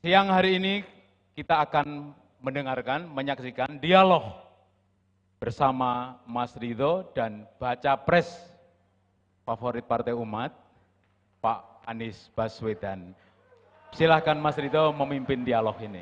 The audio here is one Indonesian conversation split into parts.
Siang hari ini kita akan menyaksikan dialog bersama Mas Ridho dan baca pres favorit Partai Umat, Pak Anies Baswedan. Silahkan Mas Ridho memimpin dialog ini.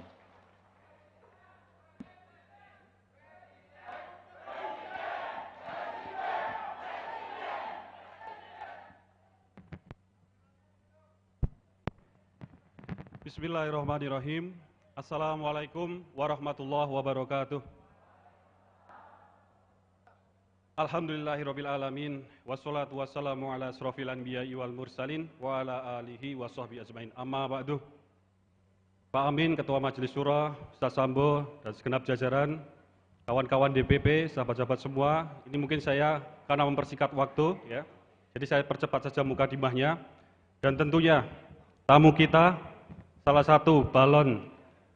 Bismillahirrahmanirrahim. Assalamualaikum warahmatullahi wabarakatuh. Alhamdulillahirabbil alamin wassalatu wassalamu ala asrofil anbiya'i wal mursalin wa ala alihi wa sahbihi ajmain. Amma ba'du. Pak Amin, Ketua Majelis Syuro, Ustaz Sambo dan segenap jajaran, kawan-kawan DPP, sahabat-sahabat semua, ini mungkin saya karena mempersingkat waktu ya. Jadi saya percepat saja mukadimahnya dan tentunya tamu kita salah satu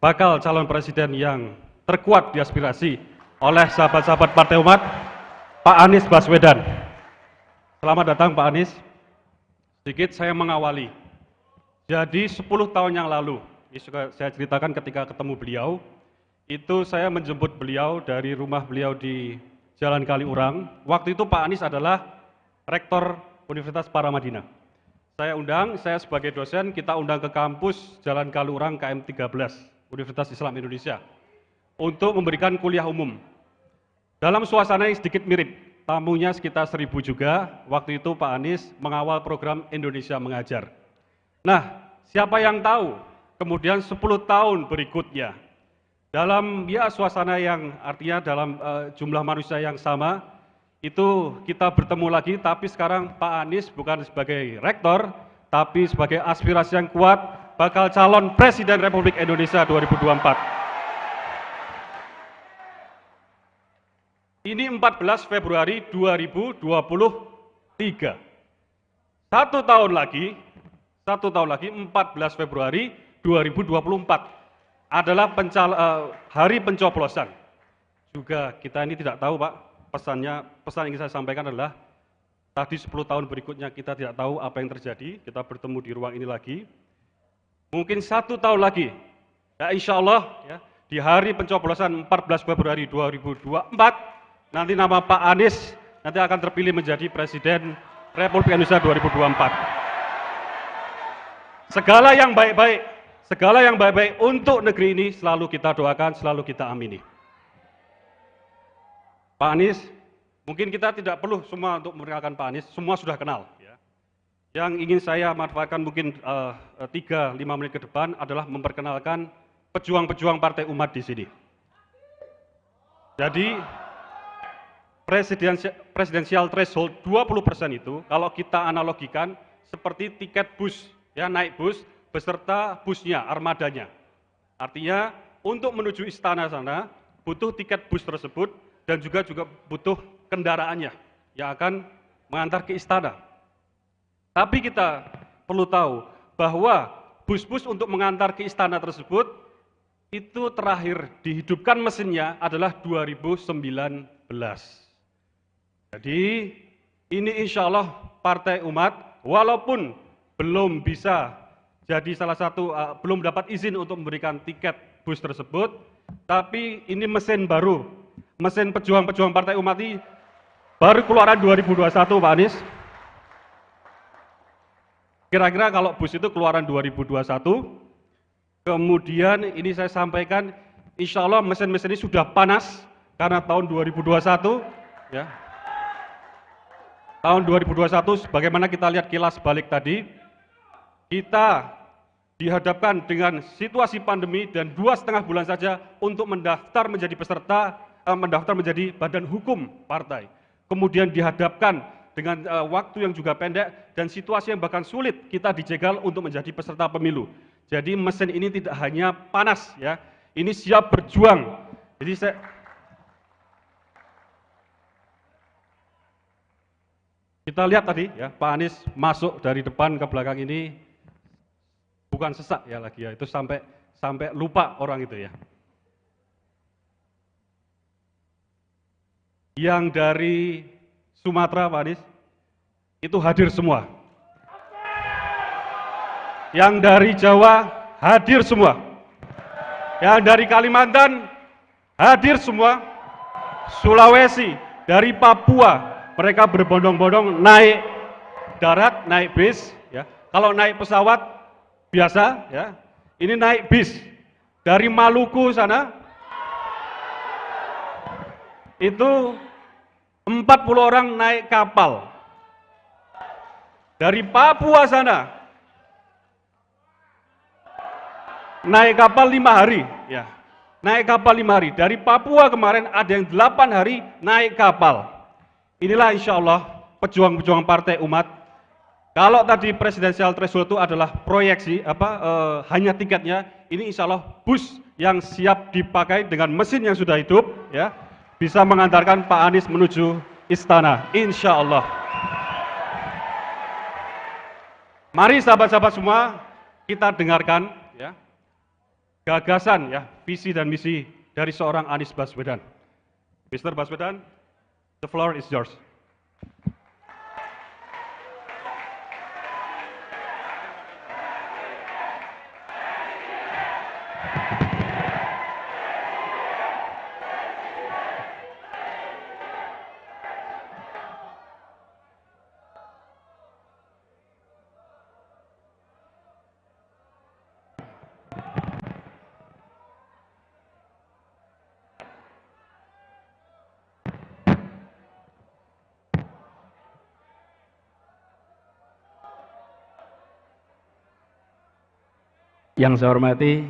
bakal calon presiden yang terkuat diaspirasi oleh sahabat-sahabat Partai Umat, Pak Anies Baswedan. Selamat datang Pak Anies. Sedikit saya mengawali. Jadi 10 tahun yang lalu, ini juga saya ceritakan ketika ketemu beliau, itu saya menjemput beliau dari rumah beliau di Jalan Kaliurang. Waktu itu Pak Anies adalah Rektor Universitas Paramadina. Saya sebagai dosen, kita undang ke kampus Jalan Kaliurang KM 13, Universitas Islam Indonesia, untuk memberikan kuliah umum. Dalam suasana yang sedikit mirip, tamunya sekitar 1000 juga, waktu itu Pak Anies mengawal program Indonesia Mengajar. Nah, siapa yang tahu, kemudian 10 tahun berikutnya, dalam suasana yang artinya dalam jumlah manusia yang sama, itu kita bertemu lagi, tapi sekarang Pak Anies bukan sebagai rektor, tapi sebagai aspirasi yang kuat, bakal calon Presiden Republik Indonesia 2024. Ini 14 Februari 2023. Satu tahun lagi, 14 Februari 2024 adalah hari pencoblosan. Juga kita ini tidak tahu Pak, pesan yang ingin saya sampaikan adalah tadi 10 tahun berikutnya kita tidak tahu apa yang terjadi, kita bertemu di ruang ini lagi. Mungkin 1 tahun lagi, ya insya Allah ya, di hari pencoblosan 14 Februari 2024, nanti nama Pak Anies nanti akan terpilih menjadi Presiden Republik Indonesia 2024. Segala yang baik-baik untuk negeri ini selalu kita doakan, selalu kita amini. Pak Anies, mungkin kita tidak perlu semua untuk memperkenalkan Pak Anies, semua sudah kenal. Ya. Yang ingin saya manfaatkan mungkin 3-5 menit ke depan adalah memperkenalkan pejuang-pejuang Partai Umat di sini. Jadi, presidensial threshold 20% itu, kalau kita analogikan seperti tiket bus, ya naik bus beserta busnya, armadanya. Artinya, untuk menuju istana sana, butuh tiket bus tersebut, dan juga butuh kendaraannya yang akan mengantar ke istana. Tapi kita perlu tahu bahwa bus-bus untuk mengantar ke istana tersebut itu terakhir dihidupkan mesinnya adalah 2019. Jadi ini insya Allah Partai Umat walaupun belum bisa jadi salah satu, belum dapat izin untuk memberikan tiket bus tersebut, tapi ini mesin baru. Mesin pejuang-pejuang Partai Umat ini baru keluaran 2021 Pak Anies. Kira-kira kalau bus itu keluaran 2021, kemudian ini saya sampaikan, insya Allah mesin-mesin ini sudah panas, karena tahun 2021, ya. Tahun 2021, bagaimana kita lihat kilas balik tadi, kita dihadapkan dengan situasi pandemi dan 2,5 bulan saja untuk mendaftar menjadi badan hukum partai. Kemudian dihadapkan dengan waktu yang juga pendek dan situasi yang bahkan sulit, kita dijegal untuk menjadi peserta pemilu. Jadi mesin ini tidak hanya panas ya, ini siap berjuang. Jadi kita lihat tadi ya, Pak Anies masuk dari depan ke belakang ini bukan sesak ya lagi ya, itu sampai lupa orang itu ya. Yang dari Sumatera, Pak Anies, itu hadir semua. Yang dari Jawa, hadir semua. Yang dari Kalimantan hadir semua. Sulawesi, dari Papua, mereka berbondong-bondong naik darat, naik bis. Ya. Kalau naik pesawat biasa, ya, ini naik bis. Dari Maluku sana, itu 40 orang naik kapal. Dari Papua sana, naik kapal 5 hari. Ya. Naik kapal 5 hari. Dari Papua kemarin ada yang 8 hari naik kapal. Inilah insya Allah pejuang-pejuang Partai Umat. Kalau tadi presidensial threshold itu adalah proyeksi, hanya tiketnya, ini insya Allah bus yang siap dipakai dengan mesin yang sudah hidup, ya, bisa mengantarkan Pak Anies menuju istana, insya Allah. Mari sahabat-sahabat semua, kita dengarkan, ya, gagasan, ya, visi dan misi dari seorang Anies Baswedan. Mr. Baswedan, the floor is yours. Yang saya hormati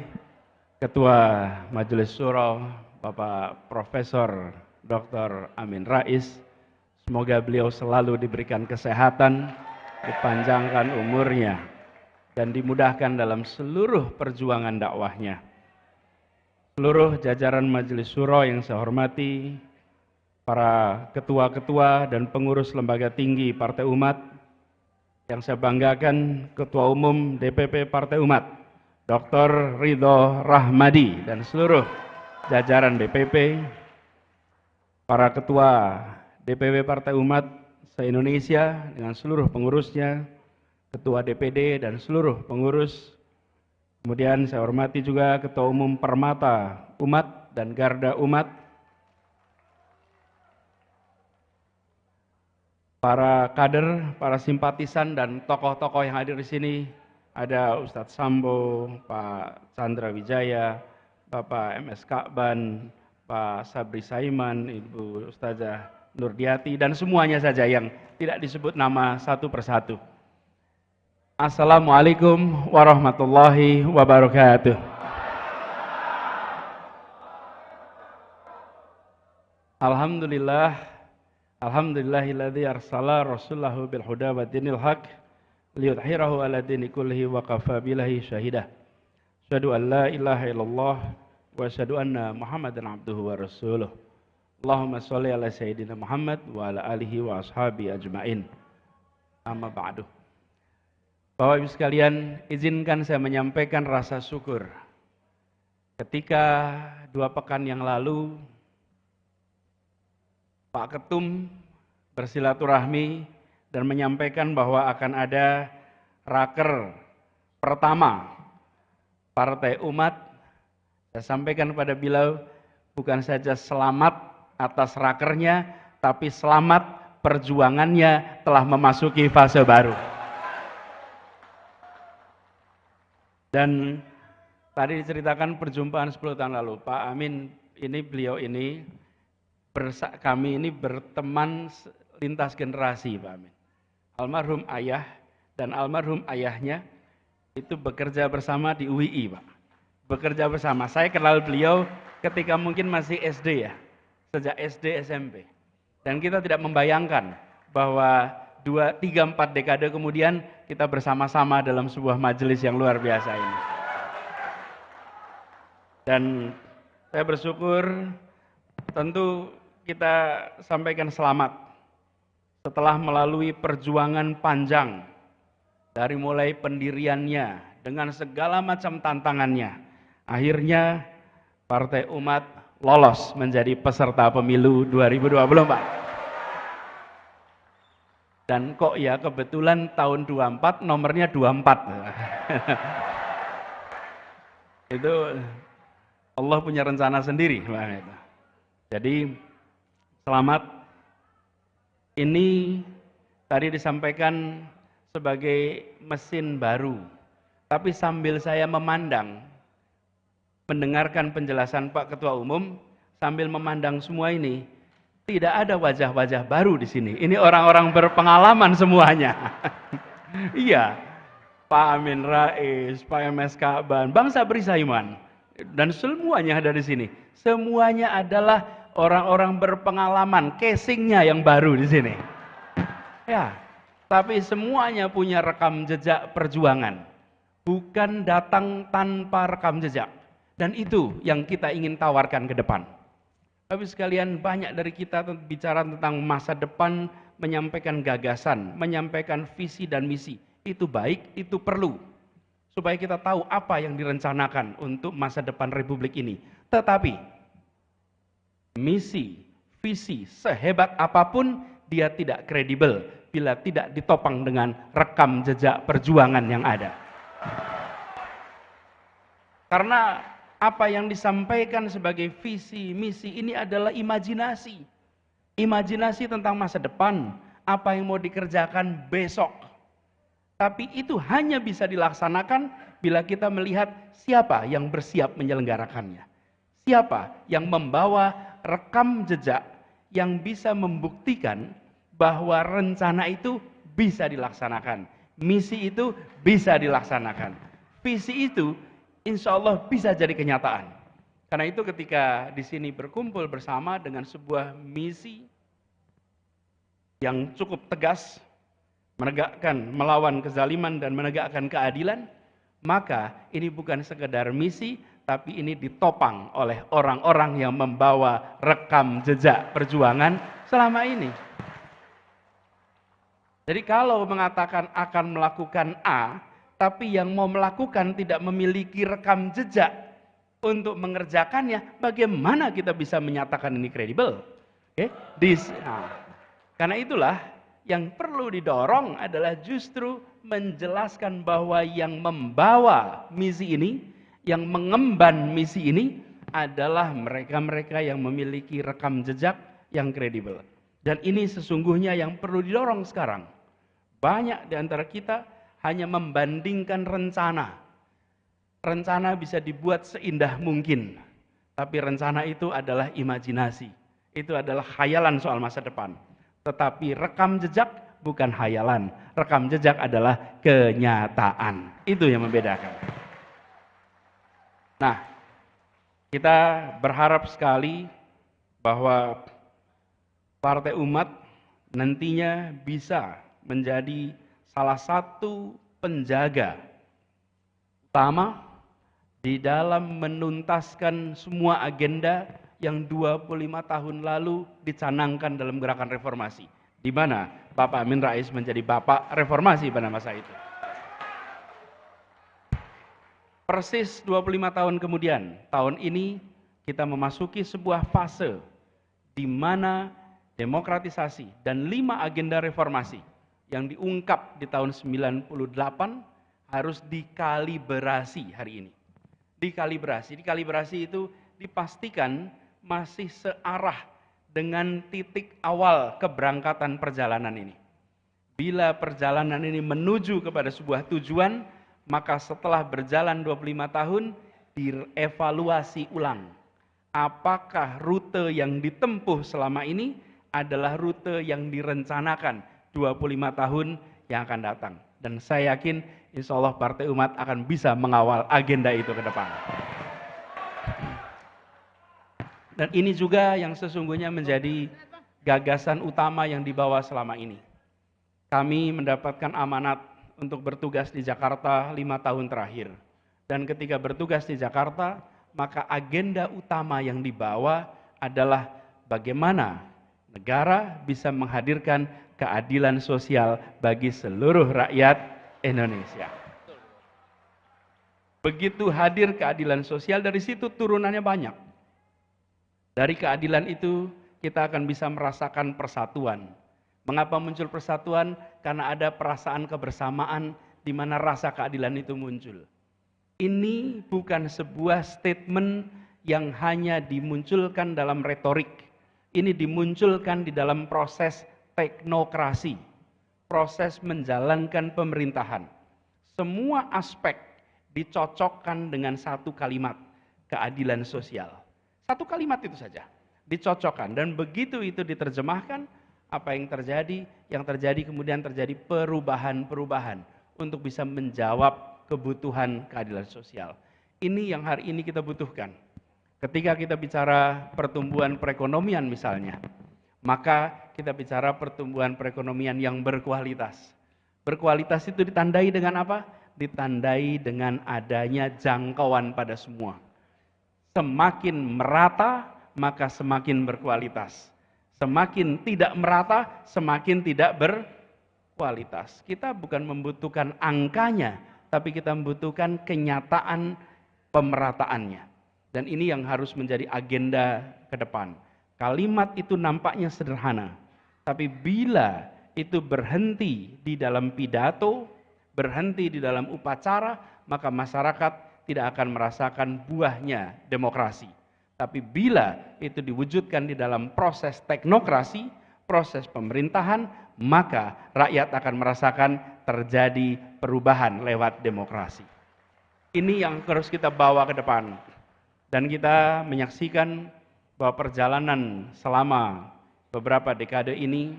Ketua Majelis Syuro Bapak Profesor Dr. Amin Rais, semoga beliau selalu diberikan kesehatan, dipanjangkan umurnya, dan dimudahkan dalam seluruh perjuangan dakwahnya. Seluruh jajaran Majelis Syuro yang saya hormati, para ketua-ketua dan pengurus lembaga tinggi Partai Umat, yang saya banggakan Ketua Umum DPP Partai Umat, Dr. Ridho Rahmadi dan seluruh jajaran DPP, para ketua DPW Partai Umat se-Indonesia dengan seluruh pengurusnya, ketua DPD dan seluruh pengurus. Kemudian saya hormati juga Ketua Umum Permata Umat dan Garda Umat, para kader, para simpatisan dan tokoh-tokoh yang hadir di sini. Ada Ustadz Sambo, Pak Chandra Wijaya, Bapak MS Ka'ban, Pak Sabri Saiman, Ibu Ustazah Nurdiati, dan semuanya saja yang tidak disebut nama satu persatu. Assalamualaikum warahmatullahi wabarakatuh. Alhamdulillahilladzi arsala rasulahu bil huda wa dinil haq liyudhhirahu ala dini kullihi wa kafa billahi syahidah. Asyhadu an la ilaha illallah wa asyhadu anna Muhammadan abduhu wa rasuluh. Allahumma sholli ala sayyidina Muhammad wa ala alihi wa ashabi ajmain. Amma ba'du. Bapak Ibu sekalian, izinkan saya menyampaikan rasa syukur. Ketika 2 pekan yang lalu Pak Ketum bersilaturahmi dan menyampaikan bahwa akan ada raker pertama Partai Umat, saya sampaikan kepada beliau bukan saja selamat atas rakernya, tapi selamat perjuangannya telah memasuki fase baru. Dan tadi diceritakan perjumpaan 10 tahun lalu, Pak Amin ini, beliau ini, kami ini berteman lintas generasi, Pak Amin. Almarhum ayah dan almarhum ayahnya itu bekerja bersama di UII, Pak. Bekerja bersama. Saya kenal beliau ketika mungkin masih SD ya, sejak SD SMP. Dan kita tidak membayangkan bahwa 2, 3, 4 dekade kemudian kita bersama-sama dalam sebuah majelis yang luar biasa ini. Dan saya bersyukur, tentu kita sampaikan selamat setelah melalui perjuangan panjang dari mulai pendiriannya dengan segala macam tantangannya. Akhirnya Partai Umat lolos menjadi peserta pemilu 2024. Dan kok ya kebetulan tahun 24 nomornya 24. Itu Allah punya rencana sendiri. Jadi selamat. Ini tadi disampaikan sebagai mesin baru. Tapi sambil saya memandang, mendengarkan penjelasan Pak Ketua Umum, sambil memandang semua ini, tidak ada wajah-wajah baru di sini. Ini orang-orang berpengalaman semuanya. Iya, Pak Amin Rais, Pak MS Ka'ban, Bang Sabri Saiman, dan semuanya ada di sini. Semuanya adalah orang-orang berpengalaman, casingnya yang baru di sini. Ya, tapi semuanya punya rekam jejak perjuangan. Bukan datang tanpa rekam jejak. Dan itu yang kita ingin tawarkan ke depan. Tapi sekalian, banyak dari kita bicara tentang masa depan, menyampaikan gagasan, menyampaikan visi dan misi. Itu baik, itu perlu. Supaya kita tahu apa yang direncanakan untuk masa depan Republik ini. Tetapi misi, visi sehebat apapun dia tidak kredibel bila tidak ditopang dengan rekam jejak perjuangan yang ada. Karena apa yang disampaikan sebagai visi, misi ini adalah imajinasi. Imajinasi tentang masa depan, apa yang mau dikerjakan besok. Tapi itu hanya bisa dilaksanakan bila kita melihat siapa yang bersiap menyelenggarakannya. Siapa yang membawa rekam jejak yang bisa membuktikan bahwa rencana itu bisa dilaksanakan. Misi itu bisa dilaksanakan. Visi itu insya Allah bisa jadi kenyataan. Karena itu ketika di sini berkumpul bersama dengan sebuah misi yang cukup tegas, menegakkan, melawan kezaliman dan menegakkan keadilan, maka ini bukan sekedar misi, tapi ini ditopang oleh orang-orang yang membawa rekam jejak perjuangan selama ini. Jadi kalau mengatakan akan melakukan A, tapi yang mau melakukan tidak memiliki rekam jejak untuk mengerjakannya, bagaimana kita bisa menyatakan ini kredibel? Oke? Karena itulah yang perlu didorong adalah justru menjelaskan bahwa yang membawa misi ini, yang mengemban misi ini adalah mereka-mereka yang memiliki rekam jejak yang kredibel. Dan ini sesungguhnya yang perlu didorong sekarang. Banyak di antara kita hanya membandingkan rencana. Rencana bisa dibuat seindah mungkin. Tapi rencana itu adalah imajinasi. Itu adalah khayalan soal masa depan. Tetapi rekam jejak bukan khayalan. Rekam jejak adalah kenyataan. Itu yang membedakan. Nah, kita berharap sekali bahwa Partai Umat nantinya bisa menjadi salah satu penjaga utama di dalam menuntaskan semua agenda yang 25 tahun lalu dicanangkan dalam gerakan reformasi. Di mana Bapak Amin Rais menjadi Bapak Reformasi pada masa itu. Persis 25 tahun kemudian, tahun ini kita memasuki sebuah fase di mana demokratisasi dan 5 agenda reformasi yang diungkap di tahun 98 harus dikalibrasi hari ini. Dikalibrasi itu dipastikan masih searah dengan titik awal keberangkatan perjalanan ini. Bila perjalanan ini menuju kepada sebuah tujuan, maka setelah berjalan 25 tahun, dievaluasi ulang. Apakah rute yang ditempuh selama ini adalah rute yang direncanakan 25 tahun yang akan datang. Dan saya yakin insya Allah Partai Umat akan bisa mengawal agenda itu ke depan. Dan ini juga yang sesungguhnya menjadi gagasan utama yang dibawa selama ini. Kami mendapatkan amanat untuk bertugas di Jakarta 5 tahun terakhir. Dan ketika bertugas di Jakarta, maka agenda utama yang dibawa adalah bagaimana negara bisa menghadirkan keadilan sosial bagi seluruh rakyat Indonesia. Begitu hadir keadilan sosial, dari situ turunannya banyak. Dari keadilan itu kita akan bisa merasakan persatuan. Mengapa muncul persatuan? Karena ada perasaan kebersamaan di mana rasa keadilan itu muncul. Ini bukan sebuah statement yang hanya dimunculkan dalam retorik. Ini dimunculkan di dalam proses teknokrasi, proses menjalankan pemerintahan. Semua aspek dicocokkan dengan satu kalimat, keadilan sosial. Satu kalimat itu saja, dicocokkan. Dan begitu itu diterjemahkan, apa yang terjadi? Yang terjadi kemudian terjadi perubahan-perubahan untuk bisa menjawab kebutuhan keadilan sosial. Ini yang hari ini kita butuhkan. Ketika kita bicara pertumbuhan perekonomian misalnya, maka kita bicara pertumbuhan perekonomian yang berkualitas. Berkualitas itu ditandai dengan apa? Ditandai dengan adanya jangkauan pada semua. Semakin merata, maka semakin berkualitas. Semakin tidak merata, semakin tidak berkualitas. Kita bukan membutuhkan angkanya, tapi kita membutuhkan kenyataan pemerataannya. Dan ini yang harus menjadi agenda ke depan. Kalimat itu nampaknya sederhana, tapi bila itu berhenti di dalam pidato, berhenti di dalam upacara, maka masyarakat tidak akan merasakan buahnya demokrasi. Tapi bila itu diwujudkan di dalam proses teknokrasi, proses pemerintahan, maka rakyat akan merasakan terjadi perubahan lewat demokrasi. Ini yang harus kita bawa ke depan. Dan kita menyaksikan bahwa perjalanan selama beberapa dekade ini,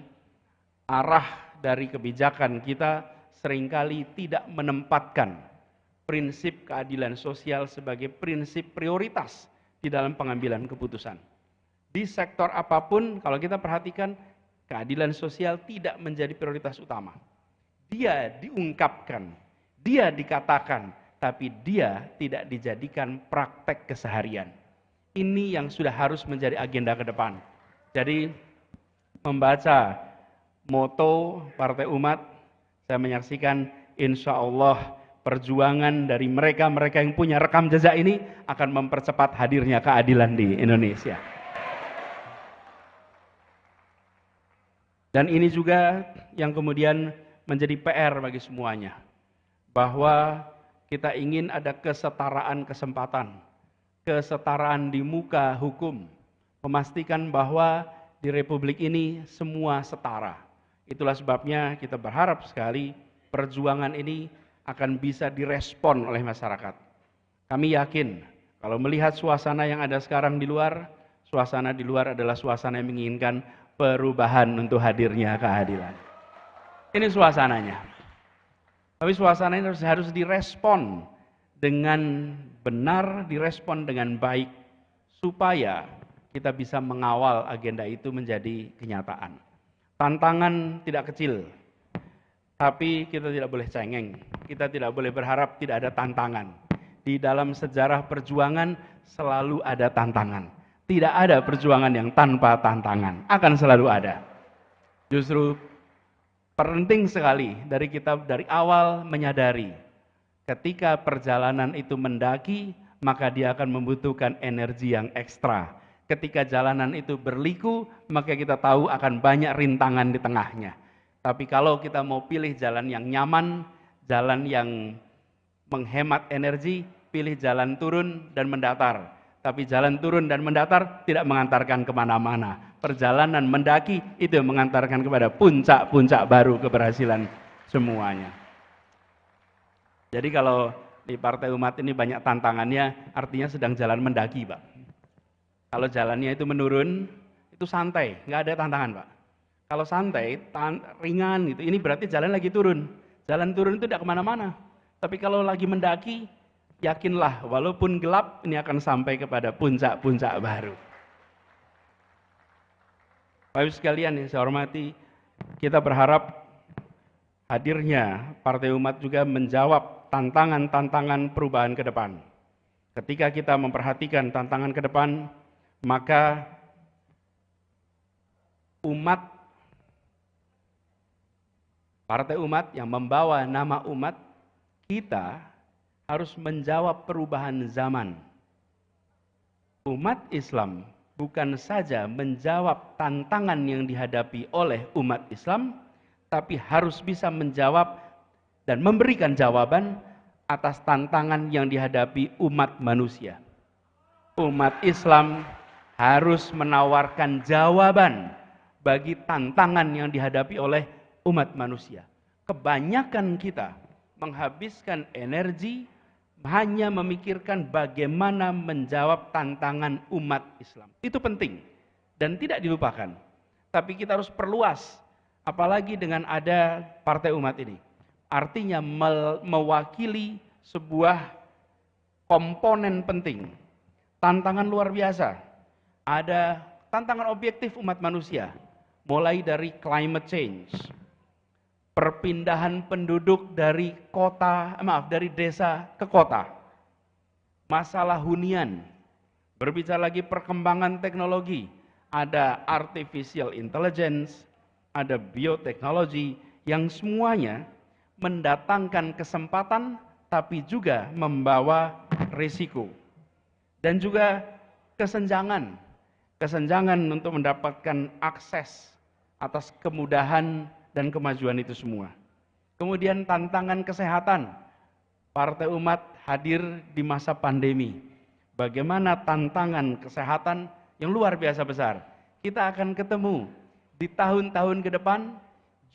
arah dari kebijakan kita seringkali tidak menempatkan prinsip keadilan sosial sebagai prinsip prioritas di dalam pengambilan keputusan. Di sektor apapun, kalau kita perhatikan, keadilan sosial tidak menjadi prioritas utama. Dia diungkapkan, dia dikatakan, tapi dia tidak dijadikan praktek keseharian. Ini yang sudah harus menjadi agenda ke depan. Jadi membaca moto Partai Umat, saya menyaksikan insya Allah perjuangan dari mereka-mereka yang punya rekam jejak ini akan mempercepat hadirnya keadilan di Indonesia. Dan ini juga yang kemudian menjadi PR bagi semuanya. Bahwa kita ingin ada kesetaraan kesempatan, kesetaraan di muka hukum, memastikan bahwa di Republik ini semua setara. Itulah sebabnya kita berharap sekali perjuangan ini akan bisa direspon oleh masyarakat. Kami yakin kalau melihat suasana yang ada sekarang di luar, suasana di luar adalah suasana yang menginginkan perubahan untuk hadirnya keadilan. Ini suasananya. Tapi suasana ini harus direspon dengan benar, direspon dengan baik, supaya kita bisa mengawal agenda itu menjadi kenyataan. Tantangan tidak kecil, tapi kita tidak boleh cengeng, kita tidak boleh berharap tidak ada tantangan. Di dalam sejarah perjuangan selalu ada tantangan. Tidak ada perjuangan yang tanpa tantangan, akan selalu ada. Justru penting sekali dari kita dari awal menyadari ketika perjalanan itu mendaki, maka dia akan membutuhkan energi yang ekstra. Ketika jalanan itu berliku, maka kita tahu akan banyak rintangan di tengahnya. Tapi kalau kita mau pilih jalan yang nyaman, jalan yang menghemat energi, pilih jalan turun dan mendatar. Tapi jalan turun dan mendatar tidak mengantarkan kemana-mana. Perjalanan mendaki itu mengantarkan kepada puncak-puncak baru keberhasilan semuanya. Jadi kalau di Partai Umat ini banyak tantangannya, artinya sedang jalan mendaki, Pak. Kalau jalannya itu menurun, itu santai, nggak ada tantangan, Pak. Kalau santai, ringan gitu, ini berarti jalan lagi turun. Jalan turun itu tidak kemana-mana. Tapi kalau lagi mendaki, yakinlah walaupun gelap, ini akan sampai kepada puncak-puncak baru. Bapak Ibu sekalian yang saya hormati, kita berharap hadirnya Partai Umat juga menjawab tantangan-tantangan perubahan ke depan. Ketika kita memperhatikan tantangan ke depan, maka umat, Partai Umat yang membawa nama umat, kita harus menjawab perubahan zaman. Umat Islam bukan saja menjawab tantangan yang dihadapi oleh umat Islam, tapi harus bisa menjawab dan memberikan jawaban atas tantangan yang dihadapi umat manusia. umat Islam harus menawarkan jawaban bagi tantangan yang dihadapi oleh umat manusia. Kebanyakan kita menghabiskan energi hanya memikirkan bagaimana menjawab tantangan umat Islam. Itu penting dan tidak dilupakan. Tapi kita harus perluas, apalagi dengan ada Partai Umat ini. Artinya mewakili sebuah komponen penting, tantangan luar biasa. Ada tantangan objektif umat manusia, mulai dari climate change, perpindahan penduduk dari dari desa ke kota, masalah hunian, berbicara lagi perkembangan teknologi, ada artificial intelligence, ada bioteknologi, yang semuanya mendatangkan kesempatan tapi juga membawa risiko. Dan juga kesenjangan untuk mendapatkan akses atas kemudahan dan kemajuan itu semua. Kemudian tantangan kesehatan. Partai Umat hadir di masa pandemi. Bagaimana tantangan kesehatan yang luar biasa besar. Kita akan ketemu di tahun-tahun ke depan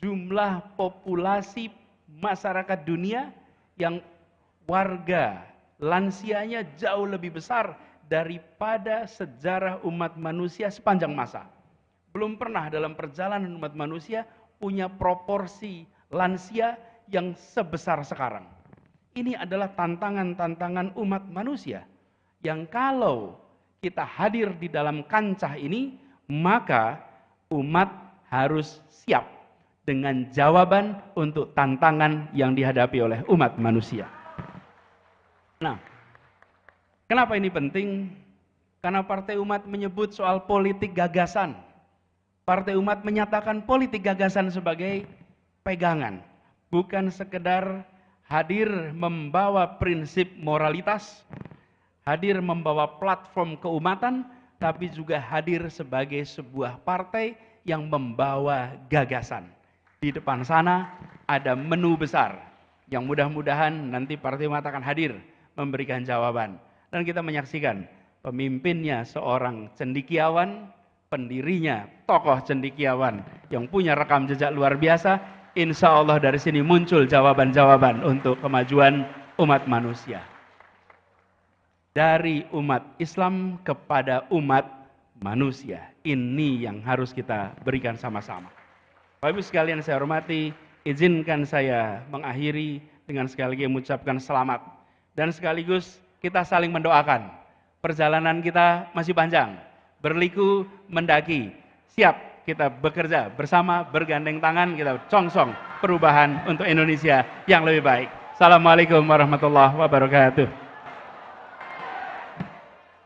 jumlah populasi masyarakat dunia yang warga lansianya jauh lebih besar daripada sejarah umat manusia sepanjang masa. Belum pernah dalam perjalanan umat manusia punya proporsi lansia yang sebesar sekarang. Ini adalah tantangan-tantangan umat manusia yang kalau kita hadir di dalam kancah ini, maka umat harus siap dengan jawaban untuk tantangan yang dihadapi oleh umat manusia. Nah, kenapa ini penting? Karena Partai Umat menyebut soal politik gagasan. Partai Umat menyatakan politik gagasan sebagai pegangan, bukan sekedar hadir membawa prinsip moralitas, hadir membawa platform keumatan, tapi juga hadir sebagai sebuah partai yang membawa gagasan. Di depan sana ada menu besar yang mudah-mudahan nanti Partai Umat akan hadir memberikan jawaban. Dan kita menyaksikan pemimpinnya seorang cendekiawan, pendirinya tokoh cendekiawan yang punya rekam jejak luar biasa. Insya Allah dari sini muncul jawaban-jawaban untuk kemajuan umat manusia. Dari umat Islam kepada umat manusia. Ini yang harus kita berikan sama-sama. Bapak Ibu sekalian saya hormati, izinkan saya mengakhiri dengan sekali lagi mengucapkan selamat. Dan sekaligus kita saling mendoakan. Perjalanan kita masih panjang, berliku mendaki. Siap kita bekerja bersama, bergandeng tangan, kita congsong perubahan untuk Indonesia yang lebih baik. Assalamualaikum warahmatullahi wabarakatuh.